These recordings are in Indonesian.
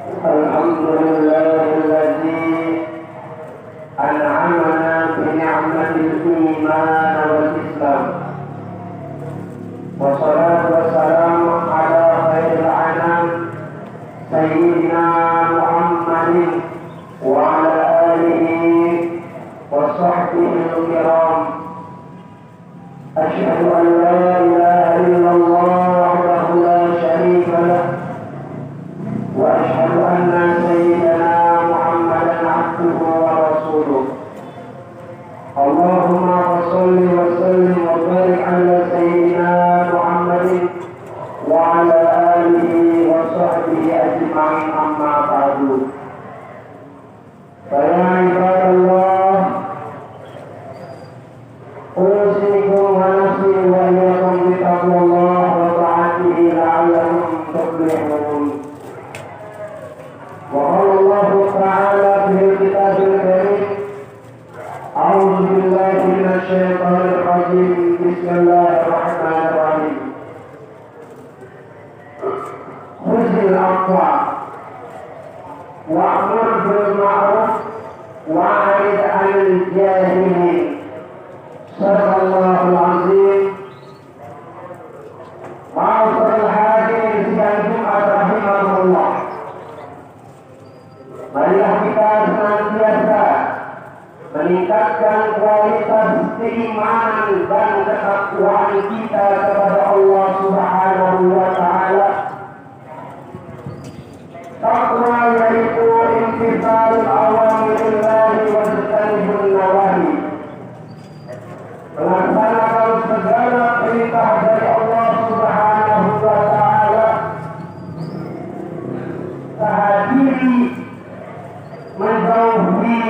الحمد لله الذي أنعمنا بنعمة الإيمان والإسلام، والصلاة والسلام على خير الأنام سيدنا محمد وعلى آله وصحبه الكرام. أشهد أن لا إله إلا الله وحده لا شريك له، وأشهد أن سيدنا محمدا عبده ورسوله. اللهم صل وسلم وبارك على سيدنا محمد وعلى آله وصحبه أجمعين، أما بعد. فيا عباد الله، أوصيكم ونفسي وإياكم بتقوى الله وطاعته لعلكم تفلحون. وقال الله تعالى في الكتاب الكريم: أعوذ بالله من الشيطان الرجيم، بسم الله الرحمن الرحيم. خذ العفو وأمر بالمعروف وأعرض عن الجاهلين. صدق الله العظيم. معاشر الحاضرين sidang Jumat rahimahullah, marilah kita senantiasa meningkatkan kualitas keimanan dan ketakwaan kita kepada Allah Subhanahu wa Ta'ala. Takwa yaitu imtithalul awamirillah wa ijtinabun nawahi, melaksanakan segala perintah dari Allah Subhanahu wa Ta'ala, tahadiri menjauhi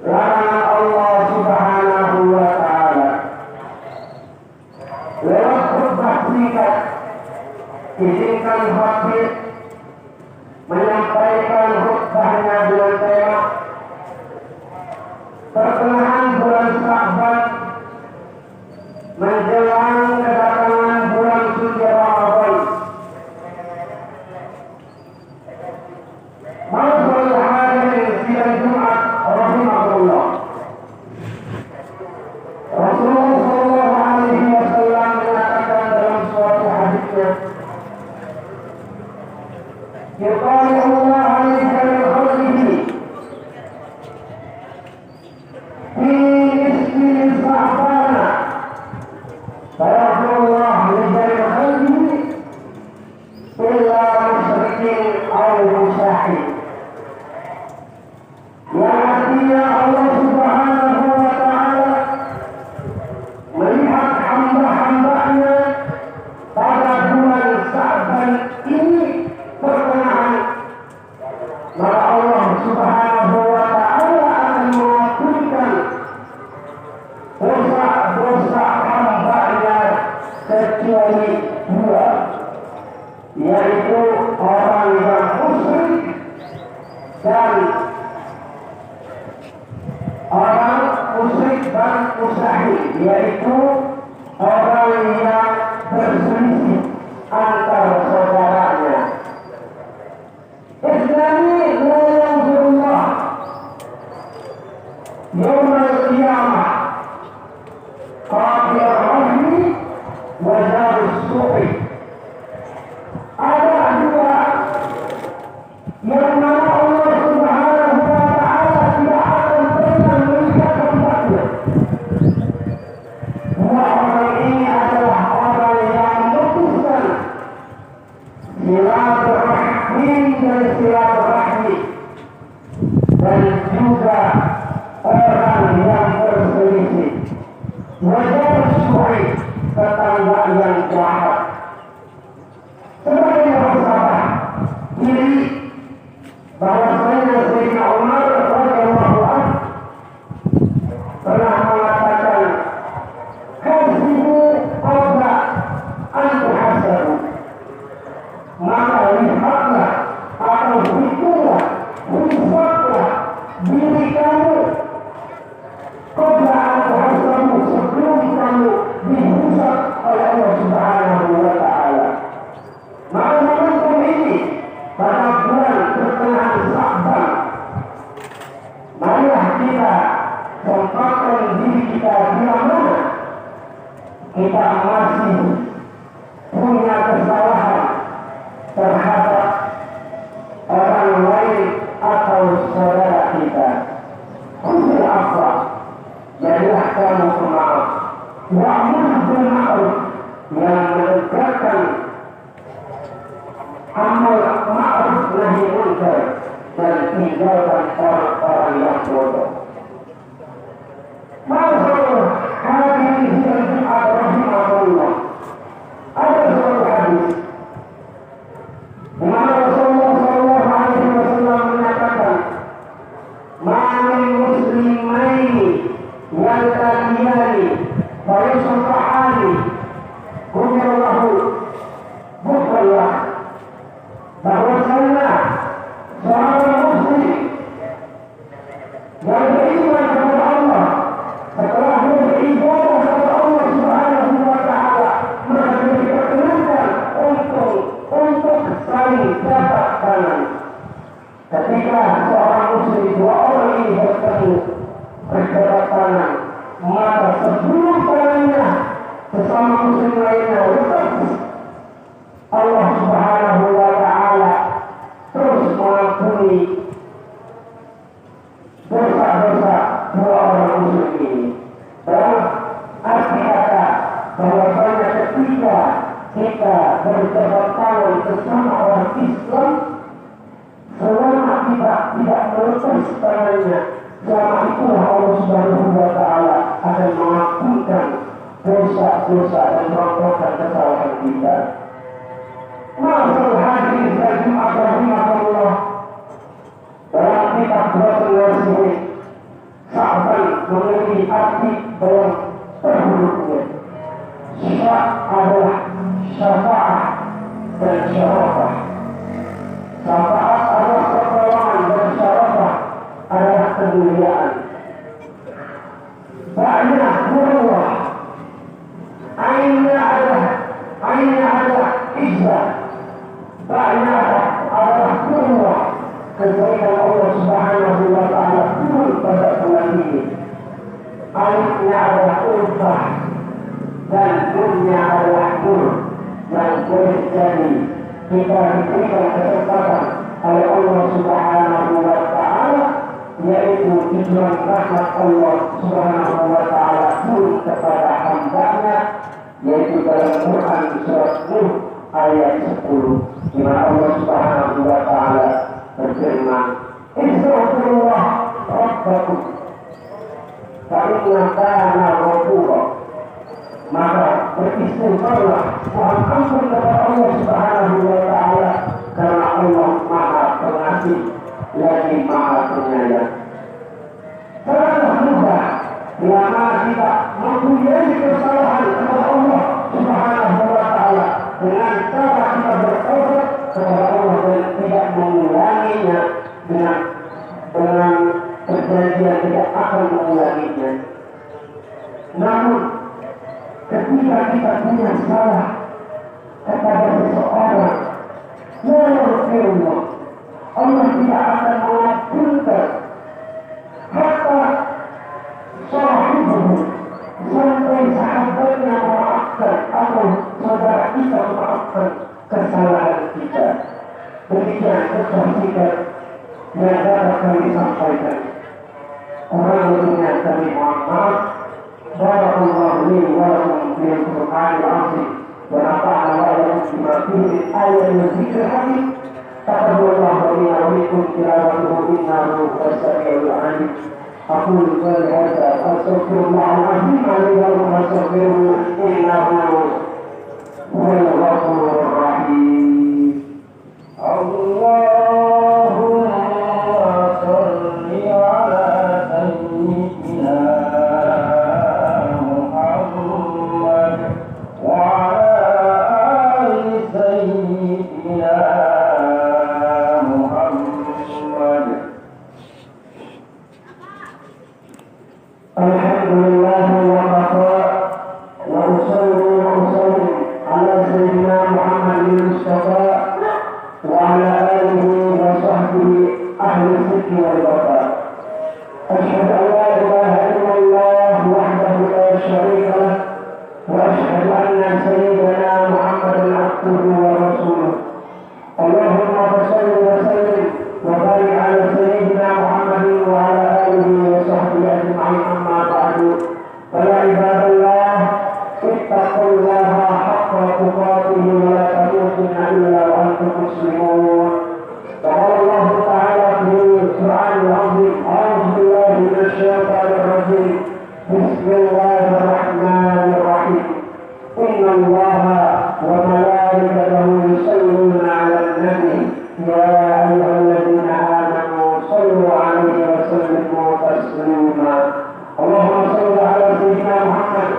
larangan Allah Subhanahu wa Ta'ala. Lewat khutbah singkat, izinkan Habib menyampaikan khutbahnya dengan tema pertengahan bulan Sya'ban menjelang kedatangan bulan suci Ramadan. Ma'asyiral hadirin sidang Jumat rahimahullah, Rasulullah sallallahu alaihi wasallam mengatakan dalam suatu hadisnya, "Yaqulu Allah alayka min khalqihi fi ismi Sya'ban, فيغفر الله لجميع خلقه إلا مشرك أو مشاحن." Yang artinya Allah Subhanahu wa Ta'ala melihat hamba-hambanya pada bulan Sya'ban ini pertengahan, maka Allah Subhanahu wa Ta'ala akan mengampunkan dosa-dosa hambanya kecuali dua, yaitu orang yang musyrik dan mustahil, yaitu orang yang berselisih antar saudaranya. Islami la yanzurullah yawmal qiyamah qadiyar rahmi wa jarus su'i. Ada dua yang mana Allah Subhanahu wa Ta'ala tidak akan pernah melihat tempatnya. Dua orang ini adalah orang yang memutuskan silaturahmi dan silaturahmi, dan juga orang yang berselisih. Wajar suai, tetangga yang jahat. Sebagai bersabar diri bahwasanya Sayyidina Umar radhiyallahu anhu pernah mengatakan, "Hasibu qabla an tuhasabu." Maka lihatlah atau hitunglah, hisablah diri kamu qabla an tuhasabu, sebelum kamu dihisab oleh Allah Subhanahu wa Ta'ala. Maka momentum ini pada bulan amal ma'ruf nahi munkar, dan tinggalkan orang-orang yang bodoh. Masalah hadis yang rahimahullah. Ada sebuah hadis di mana Rasulullah sallallahu alaihi wasallam menyatakan, "Ma'al muslimaini yaltaqiyani wa yusafahani, qulillahu bukhullah." Bahwasanya seorang muslim yang beriman kepada Allah setelah beribadah kepada Allah Subhanahu wa taala, maka diperkenankan untuk saling jabat tangan. Ketika seorang muslim, dua orang ini bertemu berjabat tangan, maka sebelum tangannya sesama muslim lainnya lepas, Allah Subhanahu wa taala terus mengampuni dosa-dosa dua orang muslim ini. Dalam arti kata bahwasanya ketika kita berjabat tangan sesama orang Islam, selama kita tidak melepas tangannya, selama itulah Allah Subhanahu wa taala akan mengampunkan dosa-dosa dan merontokkan kesalahan kita. Masalah hadis dari Jumat rahimahullah dalam kitab Rasulullah Sa'ban memiliki arti dalam terhurufnya. Sya' adalah syafa'ah dan syarafah. Syafa'ah adalah pertolongan dan syarafah adalah kemuliaan. Ba'na Allah, aina adalah izzah. Ba'na adalah kurwa, kebaikan Allah Subhanahu wa taala turun pada bulan ini. Alifnya adalah ulfah dan nunnya adalah nur, yang boleh jadi kita diberikan kesempatan oleh Allah Subhanahu wa taala, yaitu tujuan rahmat Allah Subhanahu wa taala turun kepada hamba-Nya, yaitu dalam Quran surat Nuh ayat 10, di mana Allah Subhanahu wa taala berfirman, "Istaghfirullah rabbakum fa inna kana ghafura." Maka beristighfarlah, mohon ampun kepada Allah Subhanahu wa taala, karena Allah Maha Pengasih lagi Maha Penyayang. Sangatlah mudah bila mana kita mempunyai kesalahan kepada Allah Subhanahu wa taala dengan cara kita bertobat kepada Allah dan tidak mengulanginya, dengan perjanjian tidak akan mengulanginya. Namun ketika kita punya salah kepada seseorang, Allah tidak akan mengampunkan hatta sahibuhu, sampai sahabatnya memaafkan atau saudara kita memaafkan kesalahan kita. Demikian kesaksikan yang dapat kami sampaikan. Orang dunia kami mohon maaf. Barakallahu li wa lakum fil Qur'anil azim wa nafa'ana wa iyyakum bima fihi min ayatin wa dzikril hakim. Taqabbalallahu minna wa minkum tilawatahu innahu was-sami'ul 'alim. Aqulu qawli hadza astaghfirullahal azim li wa lakum wastaghfiruhu innahu huwal ghafurur rahim. Allahumma shalli 'ala sayyidina المسلمون. وقال الله تعالى في القرآن العظيم: أعوذ بالله من الشيطان الرجيم. بسم الله الرحمن الرحيم. إن الله وملائكته يصلون على النبي يا أيها الذين آمنوا صلوا عليه وسلموا تسليما. اللهم صل على سيدنا محمد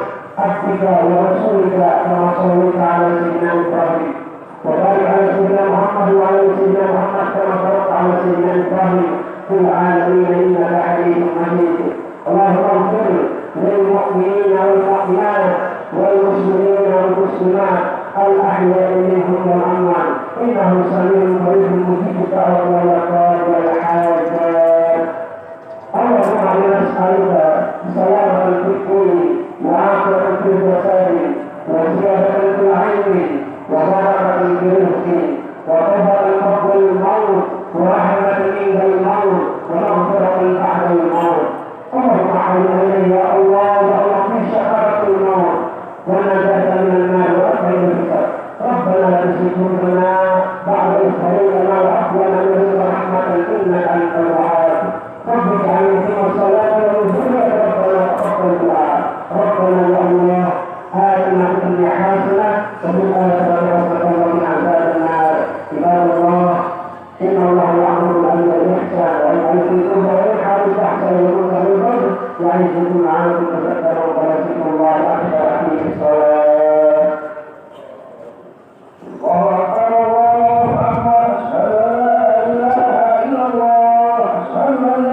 عبدك ورسولك كما صليت على سيدنا إبراهيم، وبارك على سيدنا محمد وعلى سيدنا محمد كما باركت على سيدنا إبراهيم في العالمين إنك حميد مجيد. اللهم اغفر للمؤمنين والمؤمنات والمسلمين والمسلمات الأحياء منهم والأموات إنه سميع قريب مجيب الدعوة والقائل الحاجات. اللهم إنا نسألك سلامة في الدين وعافية في الجسد وزيادة في العلم وبركة في الرزق وطهرة قبل الموت ورحمة عند الموت ومغفرة بعد الموت. اللهم علمنا إليه يا الله في شفاعة الموت والنجاة من النار وأخير الحساب. ربنا لا تزغ قلوبنا بعد إذ هديتنا وهب لنا من لدنك رحمة إنك أنت الوهاب. رب اجعلني في الصلاة والذكر ربنا تقبل دعاء. ربنا يا الله آتنا في الدنيا حسنة وفي الآخرة حسنة وقنا عذاب النار. عباد الله إن الله يأمر بالعدل والإحسان وينهى عن الفحشاء والمنكر والبغي يعظكم لعلكم تذكرون. ولذكر الله أكبر. أقيموا الصلاة. الله أكبر الله أكبر. أشهد أن لا إله إلا الله. أشهد أن